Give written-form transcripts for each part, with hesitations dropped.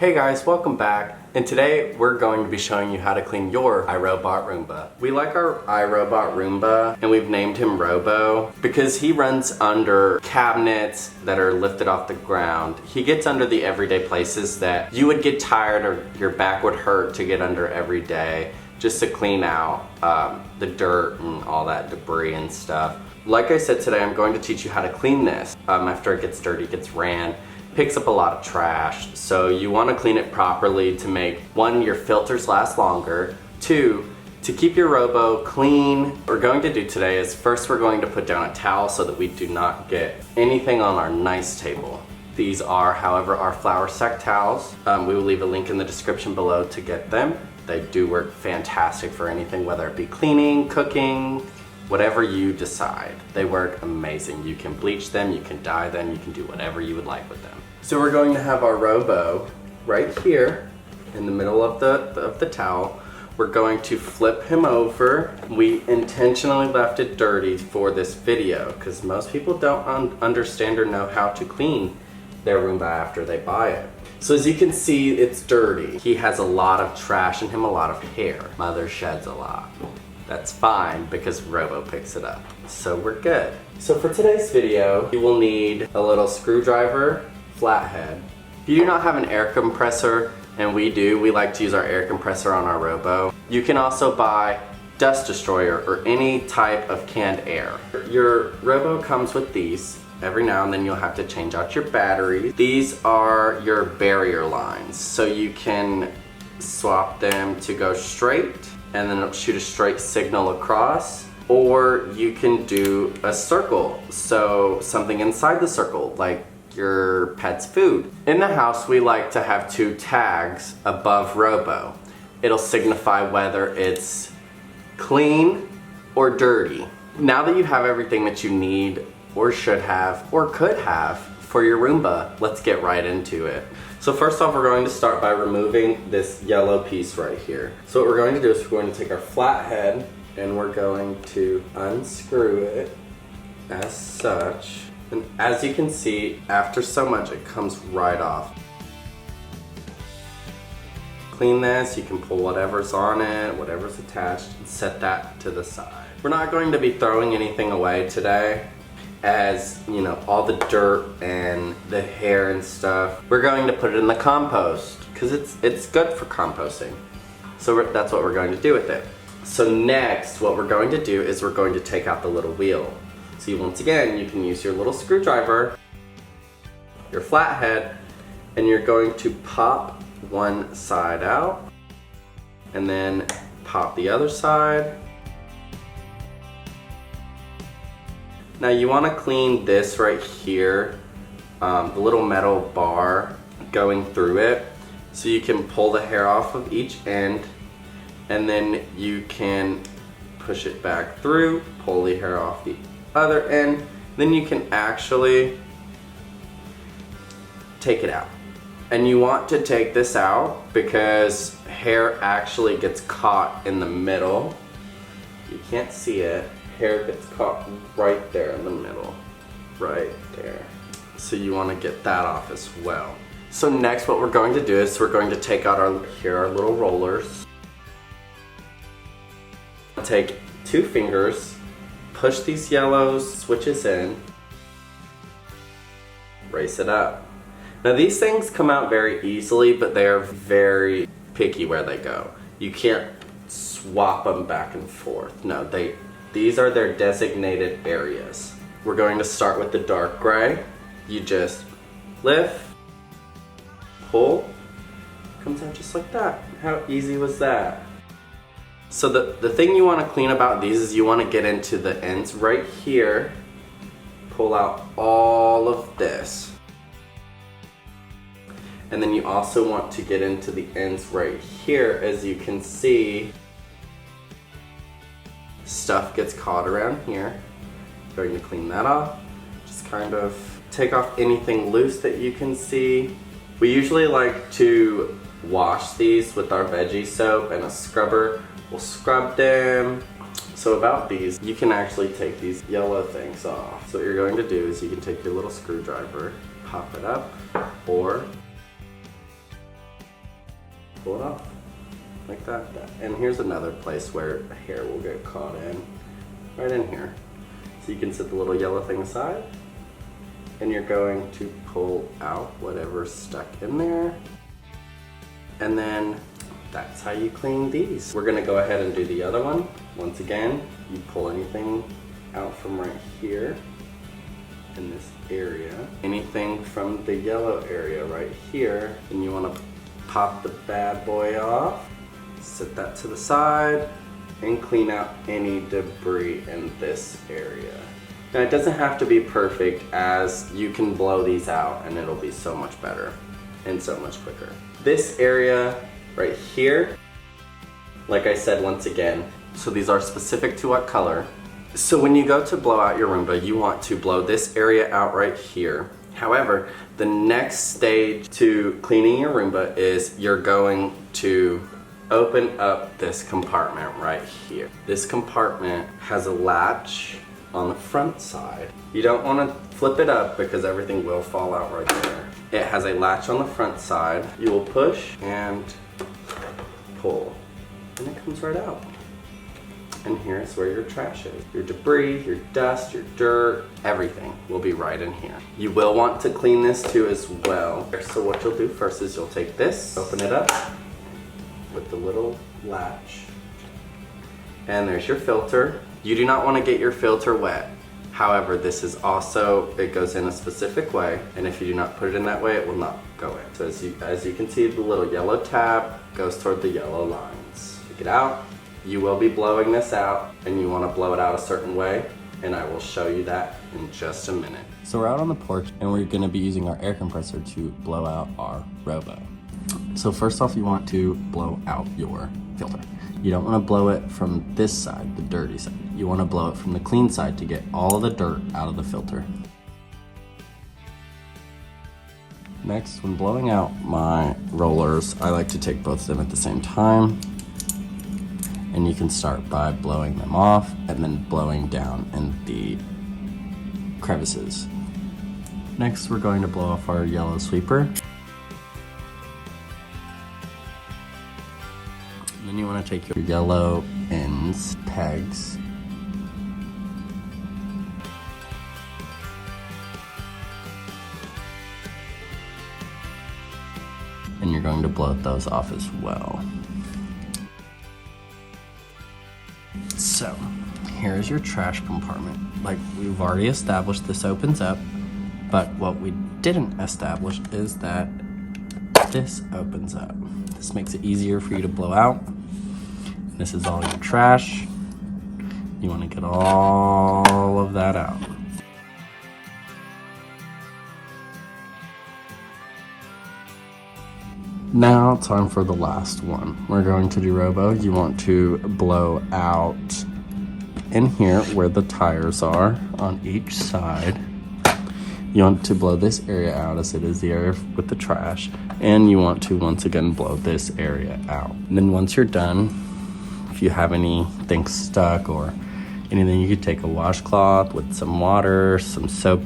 Hey guys, welcome back. And today we're going to be showing you how to clean your iRobot Roomba. We like our iRobot Roomba and we've named him Robo because he runs under cabinets that are lifted off the ground. He gets under the everyday places that you would get tired or your back would hurt to get under every day, just to clean out the dirt and all that debris and stuff. Like I said, today I'm going to teach you how to clean this after it gets dirty, gets ran. Picks up a lot of trash, so you want to clean it properly to make, one, your filters last longer, two, to keep your Robo clean. What we're going to do today is first we're going to put down a towel so that we do not get anything on our nice table. These are, however, our flour sack towels. We will leave a link in the description below to get them. They do work fantastic for anything, whether it be cleaning, cooking, whatever you decide. They work amazing. You can bleach them, you can dye them, you can do whatever you would like with them. So we're going to have our Robo right here in the middle of the towel. We're going to flip him over. We intentionally left it dirty for this video because most people don't understand or know how to clean their Roomba after they buy it. So as you can see, it's dirty. He has a lot of trash in him, a lot of hair. Mother sheds a lot. That's fine because Robo picks it up. So we're good. So for today's video, you will need a little screwdriver, flathead. If you do not have an air compressor, and we do, we like to use our air compressor on our Robo. You can also buy dust destroyer or any type of canned air. Your Robo comes with these. Every now and then you'll have to change out your batteries. These are your barrier lines, so you can swap them to go straight and then it'll shoot a straight signal across, or you can do a circle, so something inside the circle, like your pet's food. In the house, we like to have two tags above Robo. It'll signify whether it's clean or dirty. Now that you have everything that you need or should have or could have for your Roomba, let's get right into it. So first off, we're going to start by removing this yellow piece right here. So what we're going to do is we're going to take our flathead and we're going to unscrew it as such. And as you can see, after so much, it comes right off. Clean this, you can pull whatever's on it, whatever's attached, and set that to the side. We're not going to be throwing anything away today, as you know, all the dirt and the hair and stuff. We're going to put it in the compost, because it's good for composting. So that's what we're going to do with it. So next, what we're going to do is we're going to take out the little wheel. So once again, you can use your little screwdriver, your flathead, and you're going to pop one side out, and then pop the other side. Now you want to clean this right here, the little metal bar going through it, so you can pull the hair off of each end, and then you can push it back through, pull the hair off the other end, then you can actually take it out. And you want to take this out because hair actually gets caught in the middle. You can't see it. Hair gets caught right there in the middle, right there. So you want to get that off as well. So next what we're going to do is we're going to take out our little rollers. Take two fingers, push these yellow switches in, raise it up. Now these things come out very easily, but they are very picky where they go. You can't swap them back and forth. No, these are their designated areas. We're going to start with the dark gray. You just lift, pull, comes out just like that. How easy was that? So the thing you want to clean about these is you want to get into the ends right here, pull out all of this. And then you also want to get into the ends right here. As you can see, stuff gets caught around here. Going to clean that off. Just kind of take off anything loose that you can see. We usually like to wash these with our veggie soap and a scrubber. We'll scrub them. So about these, you can actually take these yellow things off. So what you're going to do is you can take your little screwdriver, pop it up, or pull it off like that. And here's another place where hair will get caught in, right in here. So you can set the little yellow thing aside, and you're going to pull out whatever's stuck in there. And then that's how you clean these. We're gonna go ahead and do the other one. Once again, you pull anything out from right here in this area, anything from the yellow area right here, and you wanna pop the bad boy off, set that to the side, and clean out any debris in this area. Now it doesn't have to be perfect, as you can blow these out and it'll be so much better and so much quicker. This area right here, like I said once again, so these are specific to what color. So when you go to blow out your Roomba, you want to blow this area out right here. However, the next stage to cleaning your Roomba is you're going to open up this compartment right here. This compartment has a latch on the front side. You don't want to flip it up because everything will fall out right there. It has a latch on the front side. You will push and pull, and it comes right out. And here's where your trash is. Your debris, your dust, your dirt, everything will be right in here. You will want to clean this too as well. So what you'll do first is you'll take this, open it up with the little latch, and there's your filter. You do not want to get your filter wet. However, this is also, it goes in a specific way, and if you do not put it in that way, it will not go in. So as you can see, the little yellow tab goes toward the yellow lines. Take it out. You will be blowing this out, and you want to blow it out a certain way, and I will show you that in just a minute. So we're out on the porch, and we're going to be using our air compressor to blow out our Robo. So first off, you want to blow out your filter. You don't want to blow it from this side, the dirty side. You want to blow it from the clean side to get all of the dirt out of the filter. Next, when blowing out my rollers, I like to take both of them at the same time. And you can start by blowing them off and then blowing down in the crevices. Next, we're going to blow off our yellow sweeper. Then you want to take your yellow ends, pegs, and you're going to blow those off as well. So, here's your trash compartment. Like we've already established, this opens up, but what we didn't establish is that this opens up. This makes it easier for you to blow out. This is all your trash. You want to get all of that out. Now, time for the last one. We're going to do Robo. You want to blow out in here where the tires are on each side. You want to blow this area out as it is the area with the trash. And you want to once again blow this area out. And then once you're done, if you have anything stuck or anything, you could take a washcloth with some water, some soap,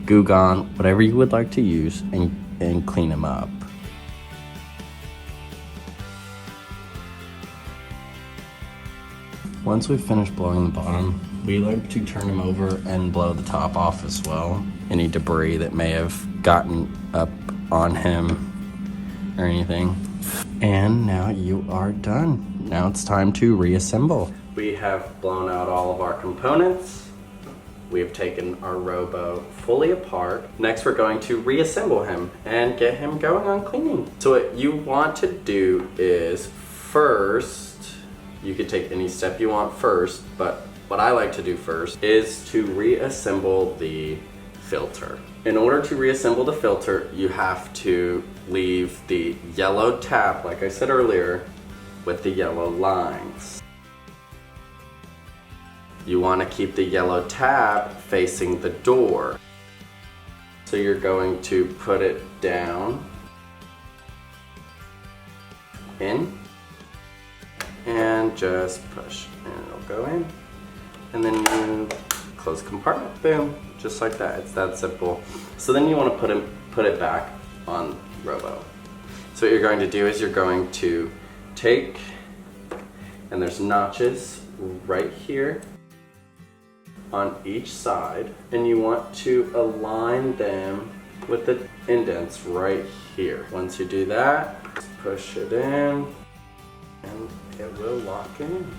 Goo Gone, whatever you would like to use, and clean them up. Once we've finished blowing the bottom, we like to turn them over and blow the top off as well. Any debris that may have gotten up on him or anything. And now you are done. Now it's time to reassemble. We have blown out all of our components. We have taken our Robo fully apart. Next, we're going to reassemble him and get him going on cleaning. So what you want to do is first, you could take any step you want first, but what I like to do first is to reassemble the filter. In order to reassemble the filter, you have to leave the yellow tab, like I said earlier, with the yellow lines. You want to keep the yellow tab facing the door. So you're going to put it down, in, and just push, and it'll go in. And then you close the compartment, boom, just like that. It's that simple. So then you want to put it back on Robo. So what you're going to do is you're going to take, and there's notches right here on each side, and you want to align them with the indents right here. Once you do that, just push it in and it will lock in,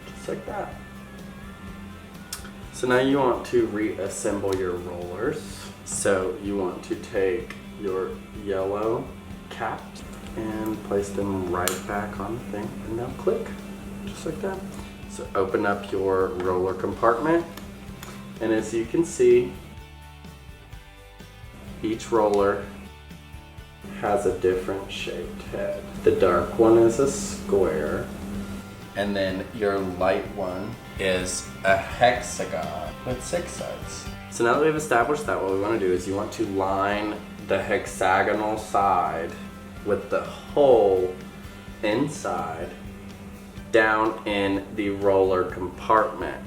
just like that. So now you want to reassemble your rollers. So you want to take your yellow caps and place them right back on the thing, and they'll click, just like that. So open up your roller compartment, and as you can see, each roller has a different shaped head. The dark one is a square, and then your light one is a hexagon with 6 sides. So now that we've established that, what we want to do is you want to line the hexagonal side with the hole inside down in the roller compartment.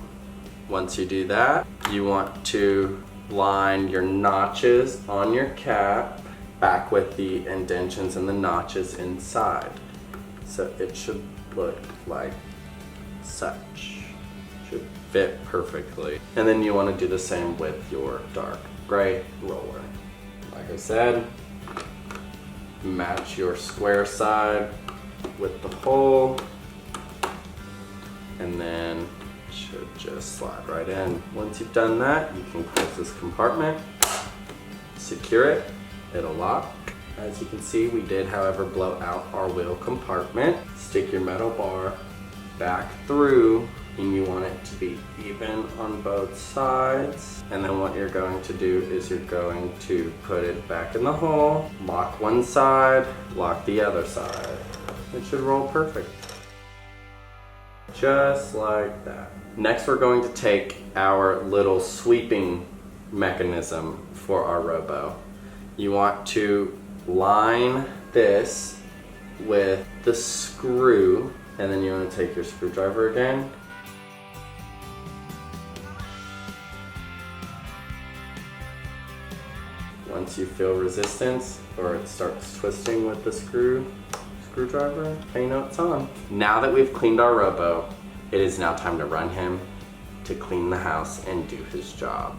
Once you do that, you want to line your notches on your cap back with the indentions and the notches inside. So it should look like such. Should fit perfectly. And then you want to do the same with your dark gray roller. Like I said, match your square side with the hole, and then it should just slide right in. Once you've done that, you can close this compartment, secure it, it'll lock. As you can see, we did, however, blow out our wheel compartment. Stick your metal bar back through, and you want it to be even on both sides. And then what you're going to do is you're going to put it back in the hole, lock one side, lock the other side. It should roll perfect. Just like that. Next, we're going to take our little sweeping mechanism for our robo. You want to line this with the screw, and then you want to take your screwdriver again. Once you feel resistance or it starts twisting with the screwdriver, you know it's on. Now that we've cleaned our robo, it is now time to run him to clean the house and do his job.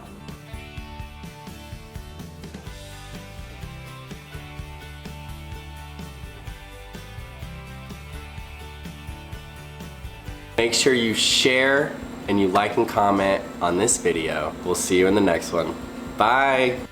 Make sure you share and you like and comment on this video. We'll see you in the next one. Bye!